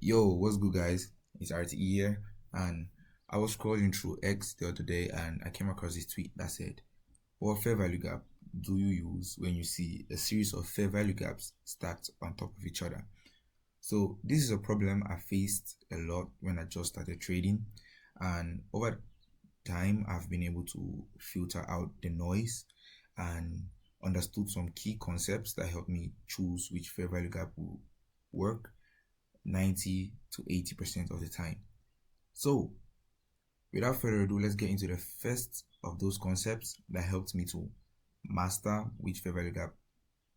Yo, what's good, guys? It's RTE here, and I was scrolling through X the other day and I came across this tweet that said, what fair value gap do you use when you see a series of fair value gaps stacked on top of each other? So, this is a problem I faced a lot when I just started trading, and over time, I've been able to filter out the noise and understood some key concepts that help me choose which fair value gap will work 90 to 80% of the time. So, without further ado, let's get into the first of those concepts that helped me to master which fair value gap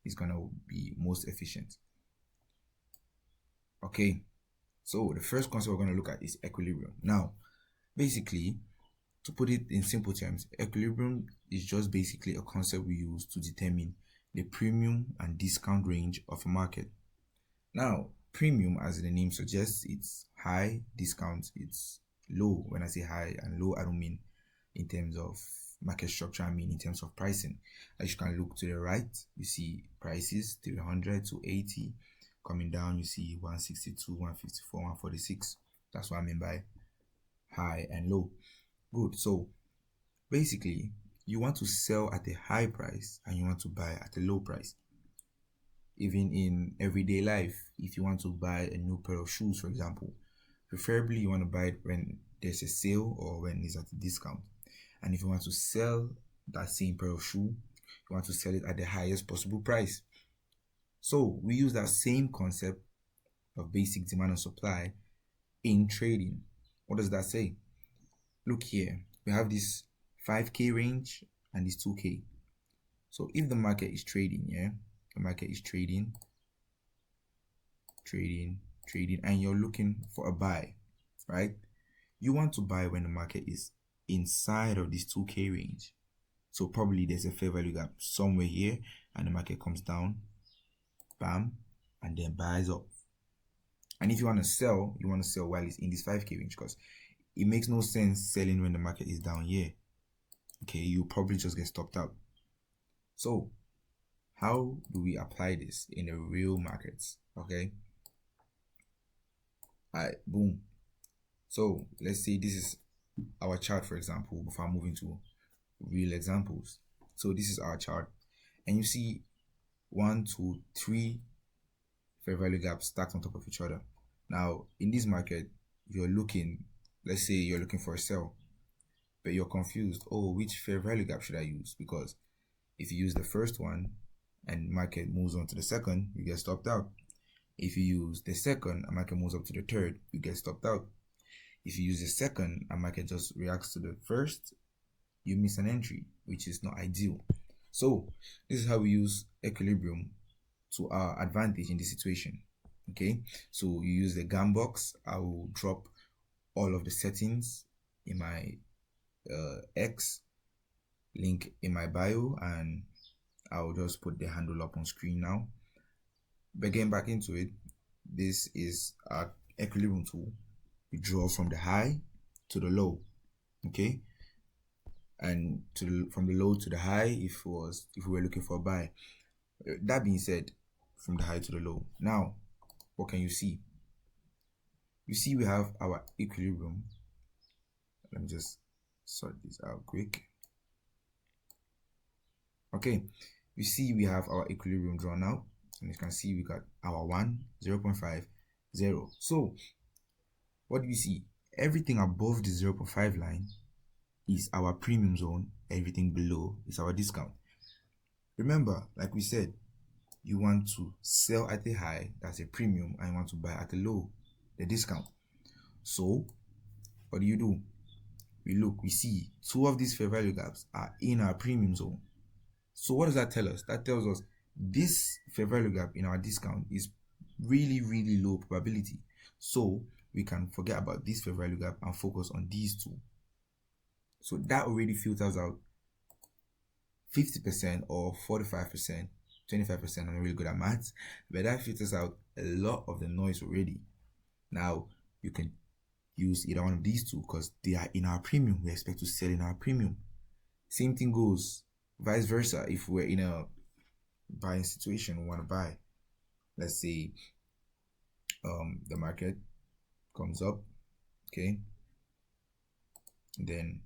is going to be most efficient. Okay, so the first concept we're going to look at is equilibrium. Now, basically, to put it in simple terms, equilibrium is just basically a concept we use to determine the premium and discount range of a market. Now, premium, as the name suggests, it's high, discount, it's low. When I say high and low, I don't mean in terms of market structure, I mean in terms of pricing. As you can look to the right, you see prices 300 to 80. Coming down, you see 162, 154, 146. That's what I mean by high and low. Good. So basically, you want to sell at a high price and you want to buy at a low price. Even in everyday life, if you want to buy a new pair of shoes, for example, preferably you want to buy it when there's a sale or when it's at a discount. And if you want to sell that same pair of shoe, you want to sell it at the highest possible price. So we use that same concept of basic demand and supply in trading. What does that say? Look here, we have this 5K range and this 2K. So if the market is trading, the market is trading, and you're looking for a buy, right? You want to buy when the market is inside of this 2K range. So probably there's a fair value gap somewhere here and the market comes down, bam, and then buys up. And if you want to sell while it's in this 5K range, because it makes no sense selling when the market is down here. Okay, you probably just get stopped out. So how do we apply this in the real markets? Okay. Alright, boom. So let's say this is our chart, for example, before I move into real examples. So this is our chart, and you see 1, 2, 3 fair value gaps stacked on top of each other. Now, in this market, let's say you're looking for a sell, but you're confused. Oh, which fair value gap should I use? Because if you use the first one and market moves on to the second, you get stopped out. If you use the second and market moves up to the third, you get stopped out. If you use the second and market just reacts to the first, you miss an entry, which is not ideal. So this is how we use equilibrium to our advantage in this situation. Okay, so you use the GAM box. I will drop all of the settings in my X link in my bio, and I'll just put the handle up on screen now. But getting back into it, this is our equilibrium tool. We draw from the high to the low, okay, and from the low to the high if we were looking for a buy. That being said, from the high to the low. Now, what can you see? You see we have our equilibrium. Let me just sort this out quick. Okay, you see we have our equilibrium drawn out, and you can see we got our 1, 0.5, 0. So what do you see? Everything above the 0.5 line is our premium zone. Everything below is our discount. Remember, like we said, you want to sell at a high, that's a premium, and you want to buy at a low, the discount. So what do? We see 2 of these fair value gaps are in our premium zone. So what does that tell us? That tells us this fair value gap in our discount is really, really low probability. So we can forget about this fair value gap and focus on these 2. So that already filters out 50% or 45%, 25%. I'm not really good at maths, but that filters out a lot of the noise already. Now you can use either one of these 2 because they are in our premium. We expect to sell in our premium. Same thing goes vice versa. If we're in a buying situation, we want to buy, let's say the market comes up, okay, and then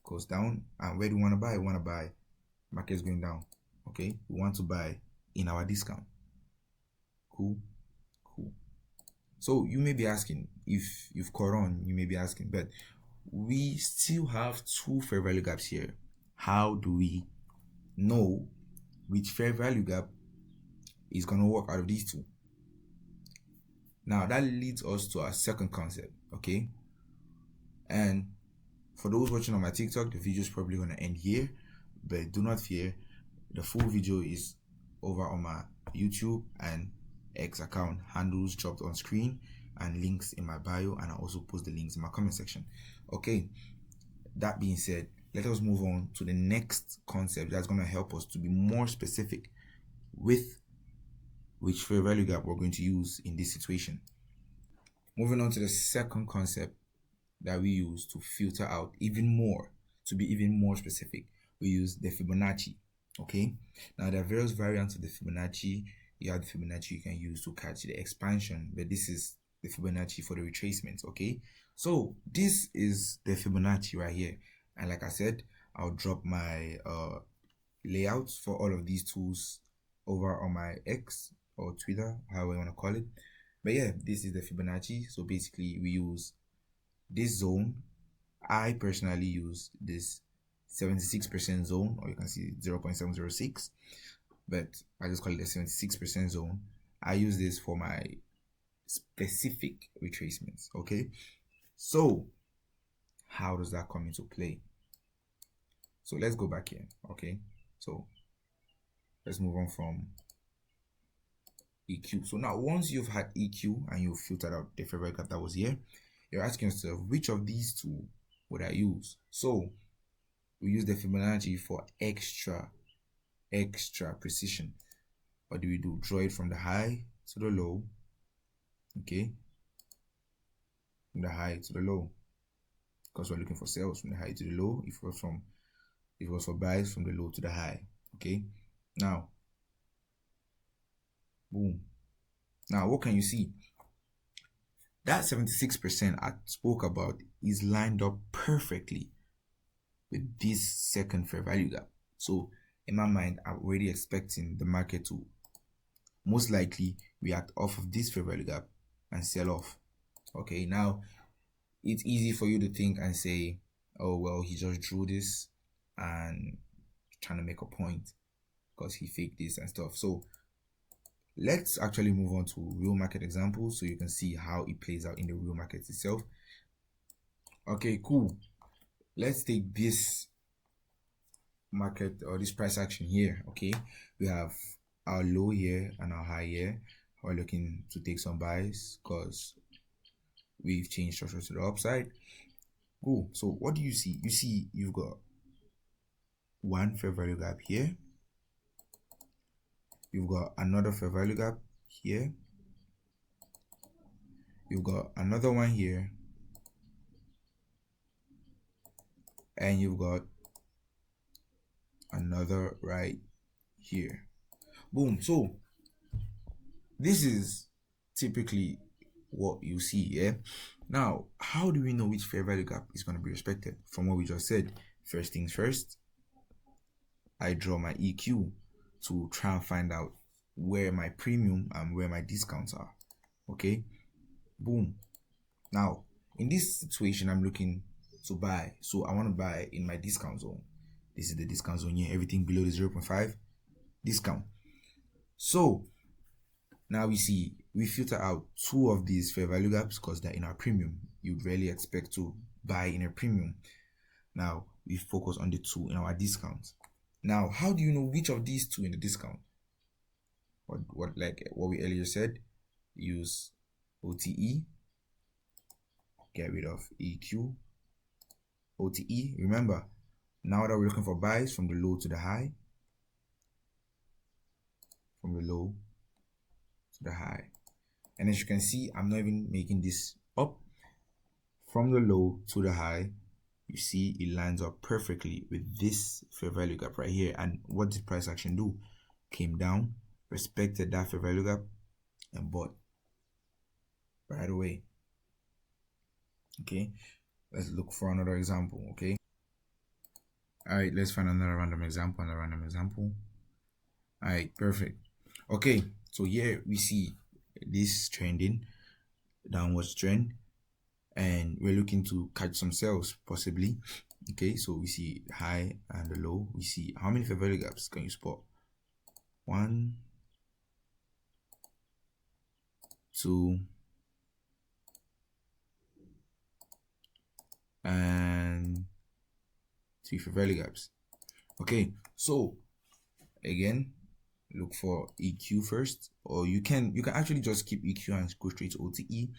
goes down. And where do we want to buy? We want to buy, market's going down, okay, we want to buy in our discount. Cool. So you may be asking, if you've caught on, you may be asking, but we still have two fair value gaps here. How do we know which fair value gap is going to work out of these two? Now that leads us to our second concept, okay? And for those watching on my TikTok, the video is probably going to end here, but do not fear, the full video is over on my YouTube and X account, handles dropped on screen and links in my bio, and I also post the links in my comment section. Okay, that being said, let us move on to the next concept that's going to help us to be more specific with which fair value gap we're going to use in this situation. Moving on to the second concept that we use to filter out even more, to be even more specific, we use the Fibonacci. Okay, now there are various variants of the Fibonacci. You have the Fibonacci you can use to catch the expansion, but this is the Fibonacci for the retracement. Okay, so this is the Fibonacci right here, and like I said, I'll drop my layouts for all of these tools over on my X or Twitter, however you want to call it. But yeah, this is the Fibonacci. So basically we use this zone. I personally use this 76% zone, or you can see 0.706, but I just call it the 76% zone. I use this for my specific retracements. Okay, so how does that come into play? So let's go back here. Okay, so let's move on from EQ. So now once you've had EQ and you've filtered out the fair value gap that was here, you're asking yourself, which of these two would I use? So we use the Fibonacci for extra precision. What do we do? Draw it from the high to the low. Okay, from the high to the low, because we're looking for sales from the high to the low. If it was for buys, from the low to the high. Okay, now boom. Now what can you see? That 76% I spoke about is lined up perfectly with this second fair value gap. So in my mind, I'm already expecting the market to most likely react off of this fair value gap and sell off. Okay, now it's easy for you to think and say, oh well, he just drew this and trying to make a point because he faked this and stuff. So let's actually move on to real market examples so you can see how it plays out in the real market itself. Okay, cool. Let's take this market or this price action here. Okay, we have our low here and our high here. We're looking to take some buys because we've changed structure to the upside. Cool. So what do you see? You see you've got one fair value gap here. You've got another fair value gap here. You've got another one here. And you've got another right here. Boom. So this is typically what you see. Yeah. Now, how do we know which fair value gap is going to be respected? From what we just said, first things first, I draw my EQ to try and find out where my premium and where my discounts are. Okay, boom. Now in this situation, I'm looking to buy, so I want to buy in my discount zone. This is the discount zone here. Everything below the 0.5 discount. So now we see we filter out two of these fair value gaps because they're in our premium. You'd rarely expect to buy in a premium. Now we focus on the two in our discount. Now, how do you know which of these two in the discount? Like what we earlier said, use OTE, get rid of EQ, OTE. Remember, now that we're looking for buys from the low to the high, from the low to the high. And as you can see, I'm not even making this up. From the low to the high, you see it lines up perfectly with this fair value gap right here. And what did price action do? Came down, respected that fair value gap, and bought right away. Okay, let's look for another example. Okay, all right, let's find another random example. All right, perfect. Okay, so here we see this trending downwards trend, and we're looking to catch some sales possibly. Okay, so we see high and the low. We see how many fair value gaps can you spot? One, two, and three fair value gaps. Okay, so again, look for EQ first, or you can actually just keep EQ and go straight to OTE,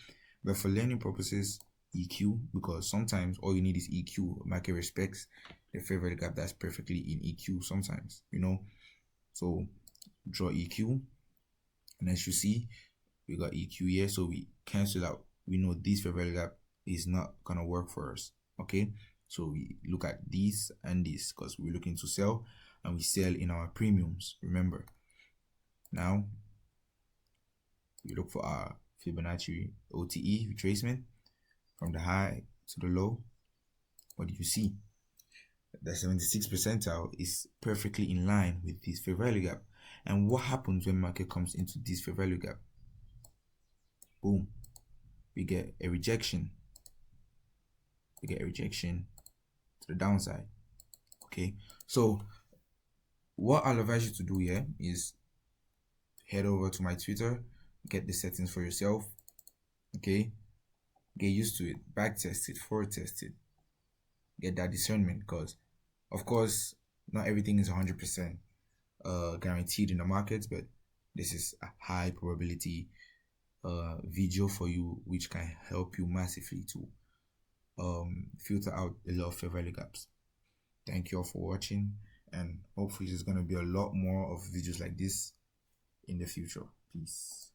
but for learning purposes, EQ, because sometimes all you need is EQ. Market respects the fair value gap that's perfectly in EQ sometimes, So draw EQ, and as you see, we got EQ here, so we cancel out. We know this fair value gap is not gonna work for us. Okay, so we look at this and this because we're looking to sell, and we sell in our premiums. Remember, now we look for our Fibonacci OTE retracement from the high to the low. What do you see? The 76th percentile is perfectly in line with this fair value gap. And what happens when market comes into this fair value gap? Boom, we get a rejection. We get a rejection to the downside. Okay, so what I'll advise you to do here is head over to my Twitter, get the settings for yourself. Okay, get used to it, back test it, forward test it, get that discernment, because of course not everything is 100% guaranteed in the markets, but this is a high probability video for you, which can help you massively to filter out a lot of fair value gaps. Thank you all for watching, and hopefully there's going to be a lot more of videos like this in the future. Peace.